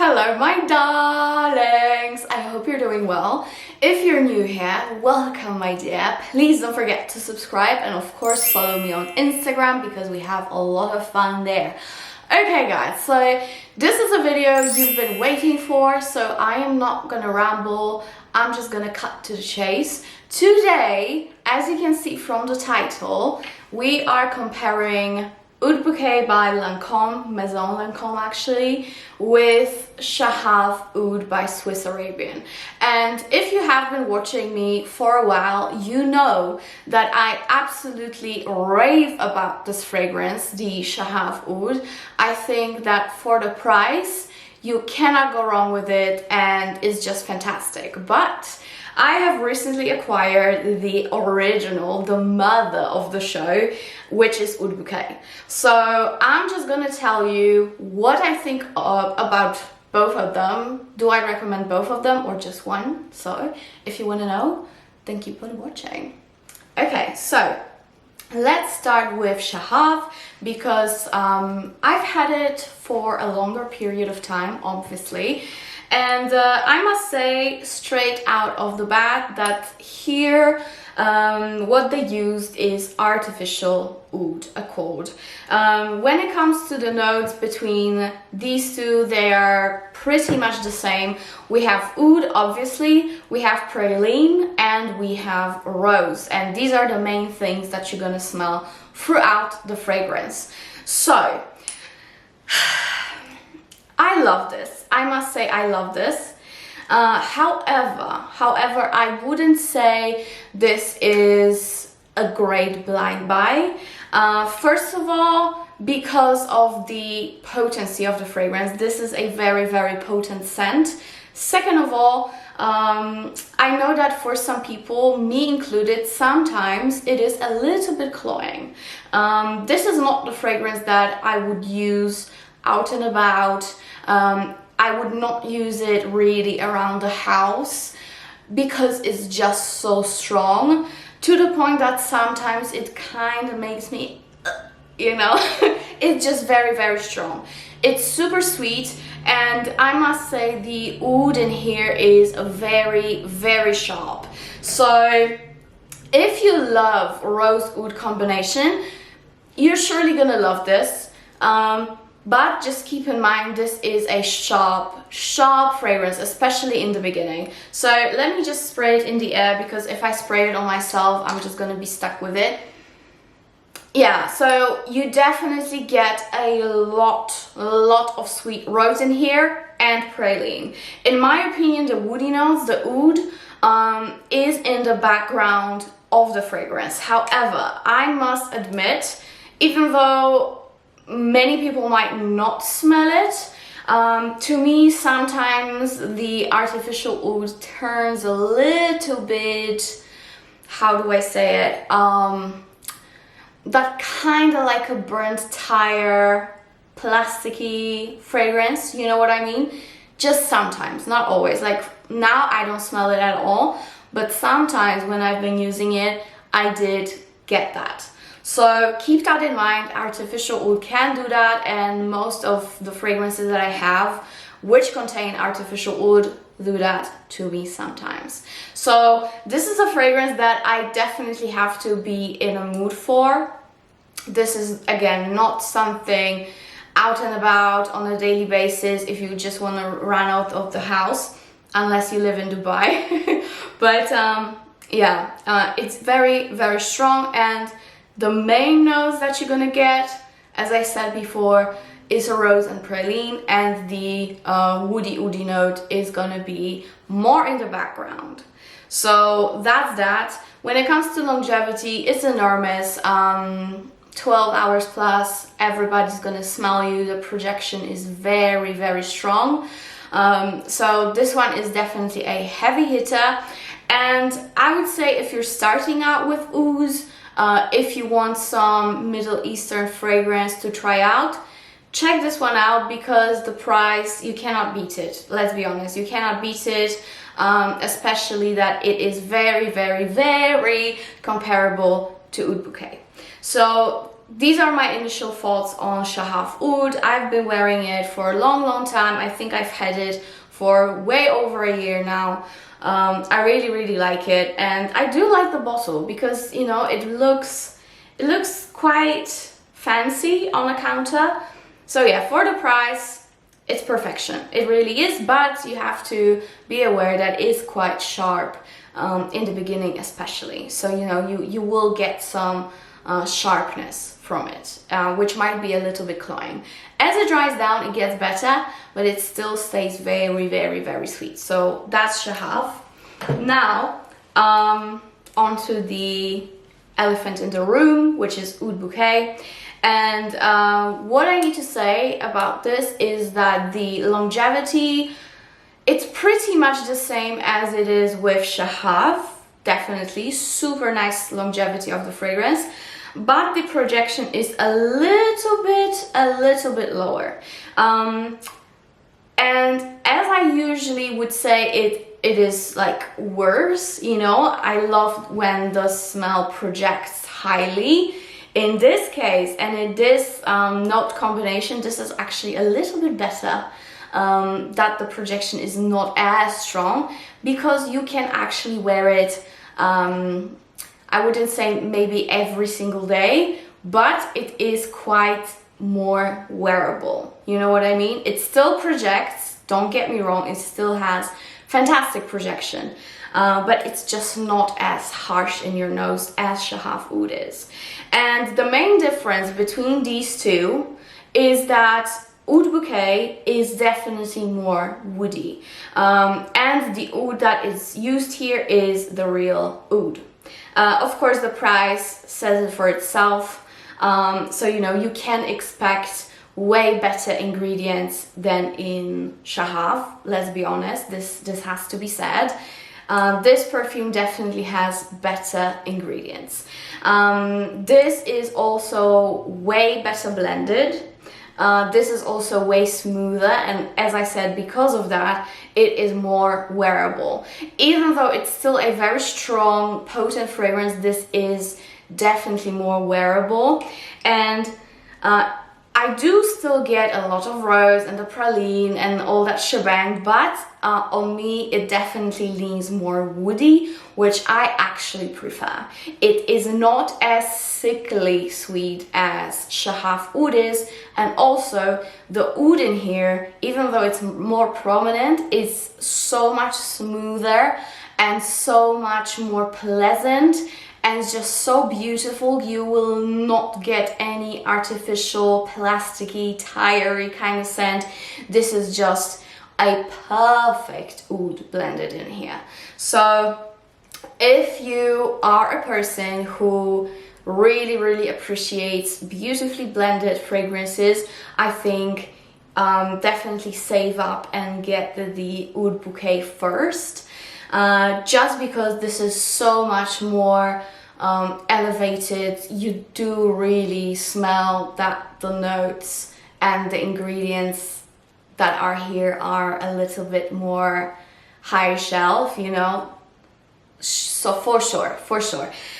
Hello my darlings, I hope you're doing well. If you're new here, welcome my dear. Please don't forget to subscribe and of course follow me on Instagram because we have a lot of fun there. Okay guys, so this is a video you've been waiting for, so I am not gonna ramble, I'm just gonna cut to the chase. Today, as you can see from the title, we are comparing Oud Bouquet by Lancome, Maison Lancome actually, with Shaghaf Oud by Swiss Arabian. And if you have been watching me for a while, you know that I absolutely rave about this fragrance, the Shaghaf Oud. I think that for the price, you cannot go wrong with it and it's just fantastic. But I have recently acquired the original, the mother of the show, which is Oud Bouquet. So I'm just gonna tell you what I think about both of them. Do I recommend both of them or just one? So if you want to know, then keep on watching. Okay, so let's start with Shaghaf because I've had it for a longer period of time, obviously. And I must say straight out of the bat that here what they used is artificial oud, accord. When it comes to the notes between these two, they are pretty much the same. We have oud, obviously, we have praline, and we have rose. And these are the main things that you're gonna smell throughout the fragrance. So, I love this. I must say I love this. However, I wouldn't say this is a great blind buy. First of all, because of the potency of the fragrance, this is a very, very potent scent. Second of all, I know that for some people, me included, sometimes it is a little bit cloying. This is not the fragrance that I would use out and about. I would not use it really around the house because it's just so strong, to the point that sometimes it kind of makes me, you know, it's just very, very strong. It's super sweet, and I must say the oud in here is very, very sharp. So if you love rose oud combination, you're surely gonna love this. But just keep in mind, this is a sharp fragrance, especially in the beginning. So let me just spray it in the air, because if I spray it on myself, I'm just gonna be stuck with it. Yeah, so you definitely get a lot of sweet rose in here and praline. In my opinion, the woody notes, the oud, is in the background of the fragrance. However, I must admit, even though many people might not smell it, to me sometimes the artificial oud turns a little bit, how do I say it, that kind of like a burnt tire, plasticky fragrance, you know what I mean? Just sometimes, not always. Like now I don't smell it at all, but sometimes when I've been using it, I did get that. So keep that in mind, artificial oud can do that, and most of the fragrances that I have which contain artificial oud do that to me sometimes. So this is a fragrance that I definitely have to be in a mood for. This is again not something out and about on a daily basis if you just want to run out of the house, unless you live in Dubai. But yeah, it's very, very strong, and the main notes that you're gonna get, as I said before, is a rose and praline, and the woody note is gonna be more in the background. So that's that. When it comes to longevity, it's enormous. 12 hours plus, everybody's gonna smell you. The projection is very, very strong. So this one is definitely a heavy hitter. And I would say if you're starting out with ouds, if you want some Middle Eastern fragrance to try out, check this one out, because the price, you cannot beat it. Let's be honest, you cannot beat it, especially that it is very, very, very comparable to Oud Bouquet. So these are my initial thoughts on Shaghaf Oud. I've been wearing it for a long time. I think I've had it for way over a year now. I really like it, and I do like the bottle because, you know, it looks quite fancy on a counter. So yeah, for the price, it's perfection. It really is, but you have to be aware that it's quite sharp in the beginning especially. So, you know, you will get some sharpness from it, which might be a little bit cloying. As it dries down, it gets better, but it still stays very sweet. So that's Shaghaf. Now, onto the elephant in the room, which is Oud Bouquet. And what I need to say about this is that the longevity, it's pretty much the same as it is with Shaghaf. Definitely super nice longevity of the fragrance, but the projection is a little bit lower. And as I usually would say, it is like worse, you know. I love when the smell projects highly. In this case, and in this note combination, this is actually a little bit better, that the projection is not as strong, because you can actually wear it, I wouldn't say maybe every single day, but it is quite more wearable. You know what I mean? It still projects, don't get me wrong, it still has fantastic projection, but it's just not as harsh in your nose as Shaghaf Oud is. And the main difference between these two is that Oud Bouquet is definitely more woody, and the oud that is used here is the real oud. Of course, the price says it for itself, so you know, you can expect way better ingredients than in Shaghaf. Let's be honest, this has to be said. This perfume definitely has better ingredients. This is also way better blended. This is also way smoother, and as I said, because of that, it is more wearable. Even though it's still a very strong, potent fragrance, this is definitely more wearable. And I do still get a lot of rose and the praline and all that shebang, but on me it definitely leans more woody, which I actually prefer. It is not as sickly sweet as Shaghaf Oud is, and also the oud in here, even though it's more prominent, is so much smoother and so much more pleasant. And it's just so beautiful. You will not get any artificial, plasticky, tiry kind of scent. This is just a perfect oud blended in here. So if you are a person who really appreciates beautifully blended fragrances, I think definitely save up and get the Oud Bouquet first. Just because this is so much more elevated. You do really smell that the notes and the ingredients that are here are a little bit more high shelf, you know. So for sure.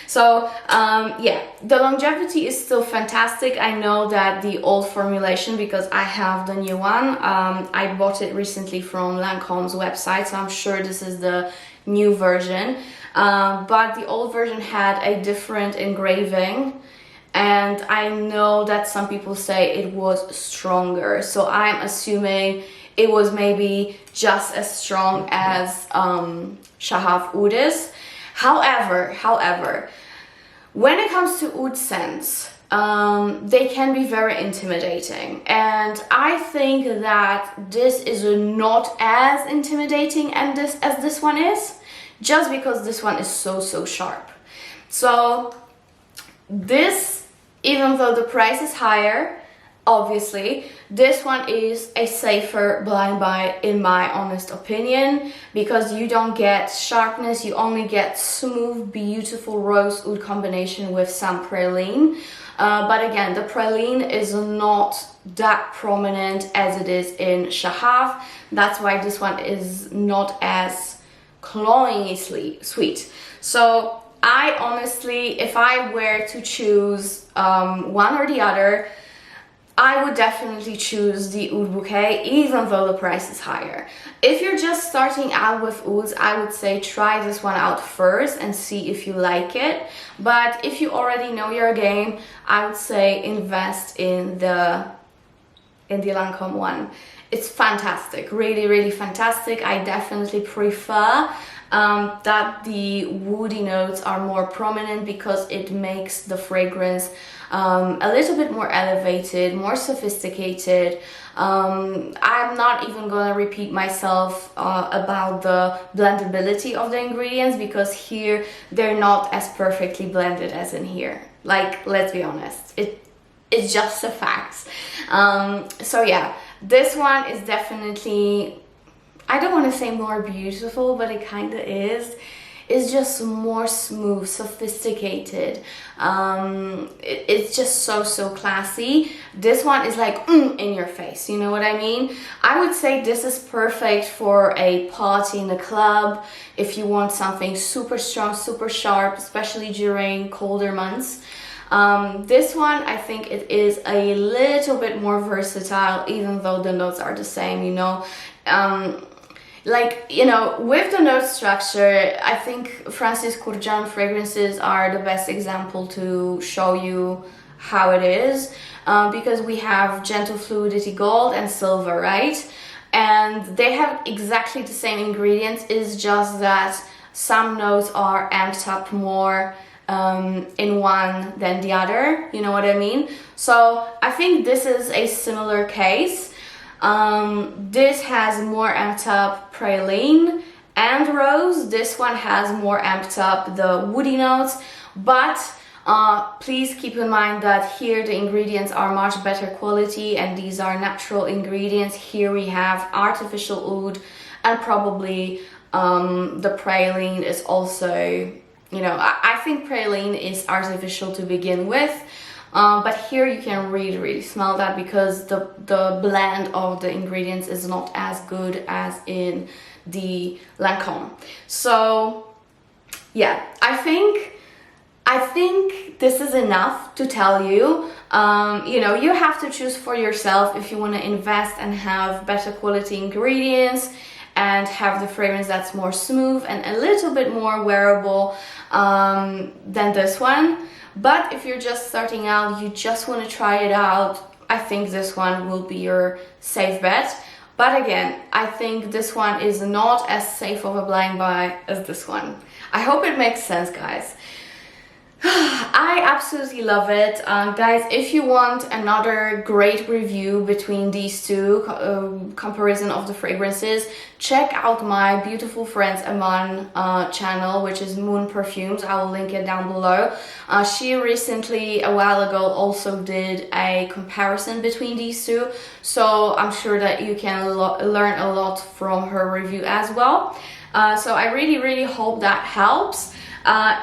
So yeah, the longevity is still fantastic. I know that the old formulation, because I have the new one, I bought it recently from Lancome's website, so I'm sure this is the new version, but the old version had a different engraving, and I know that some people say it was stronger, so I'm assuming it was maybe just as strong as Shaghaf Oud is. However, when it comes to oud scents, they can be very intimidating, and I think that this is not as intimidating as this one is, just because this one is so sharp. So this, even though the price is higher, obviously this one is a safer blind buy in my honest opinion, because you don't get sharpness, you only get smooth, beautiful rose oud combination with some praline. But again, the praline is not that prominent as it is in Shaghaf. That's why this one is not as cloyingly sweet. So I honestly, if I were to choose one or the other, I would definitely choose the Oud Bouquet, even though the price is higher. If you're just starting out with ouds, I would say try this one out first and see if you like it. But if you already know your game, I would say invest in the Lancome one. It's fantastic, really, really fantastic. I definitely prefer that the woody notes are more prominent because it makes the fragrance a little bit more elevated, more sophisticated. I'm not even gonna repeat myself about the blendability of the ingredients, because here they're not as perfectly blended as in here. Like, let's be honest, it's just a fact. So yeah, this one is definitely, I don't want to say more beautiful, but it kind of is. It's just more smooth, sophisticated. It's just so classy. This one is like in your face, you know what I mean? I would say this is perfect for a party in a club, if you want something super strong, super sharp, especially during colder months. This one, I think it is a little bit more versatile, even though the notes are the same, you know. Like, you know, with the note structure, I think Francis Kurkdjian fragrances are the best example to show you how it is, because we have gentle fluidity gold and silver, right? And they have exactly the same ingredients. It's just that some notes are amped up more in one than the other, you know what I mean? So I think this is a similar case. This has more amped up praline and rose. This one has more amped up the woody notes, but please keep in mind that here the ingredients are much better quality and these are natural ingredients. Here we have artificial oud, and probably the praline is also, you know, I think praline is artificial to begin with. But here you can really smell that, because the blend of the ingredients is not as good as in the Lancome. So yeah, I think this is enough to tell you. You know, you have to choose for yourself if you want to invest and have better quality ingredients and have the fragrance that's more smooth and a little bit more wearable than this one. But if you're just starting out, you just want to try it out, I think this one will be your safe bet. But again, I think this one is not as safe of a blind buy as this one. I hope it makes sense, guys. I absolutely love it. Guys, if you want another great review between these two, comparison of the fragrances, check out my beautiful friends Aman channel, which is Perfumes. I will link it down below. She recently, a while ago, also did a comparison between these two, so I'm sure that you can learn a lot from her review as well. So I really hope that helps.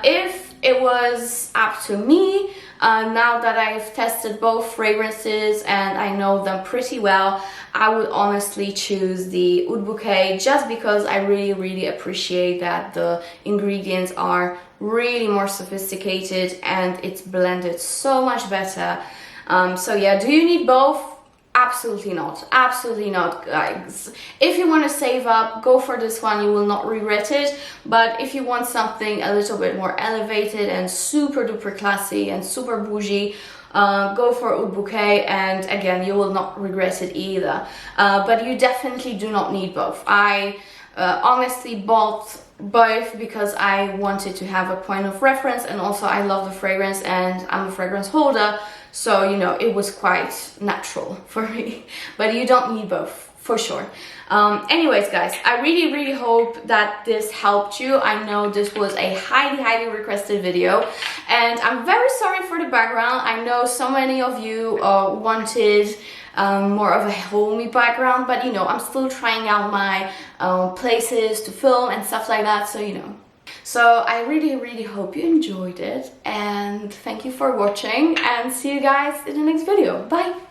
If it was up to me, now that I've tested both fragrances and I know them pretty well, I would honestly choose the Oud Bouquet, just because I really appreciate that the ingredients are really more sophisticated and it's blended so much better. So yeah, do you need both? Absolutely not, guys. If you want to save up, go for this one, you will not regret it. But if you want something a little bit more elevated and super duper classy and super bougie, go for Oud Bouquet, and again, you will not regret it either. But you definitely do not need both. I honestly bought both because I wanted to have a point of reference, and also I love the fragrance and I'm a fragrance holder, so you know, it was quite natural for me. But you don't need both, for sure. Anyways, guys, I really hope that this helped you. I know this was a highly requested video, and I'm very sorry for the background. I know so many of you wanted more of a homey background, but you know, I'm still trying out my places to film and stuff like that, so you know. So I really hope you enjoyed it, and thank you for watching, and see you guys in the next video. Bye!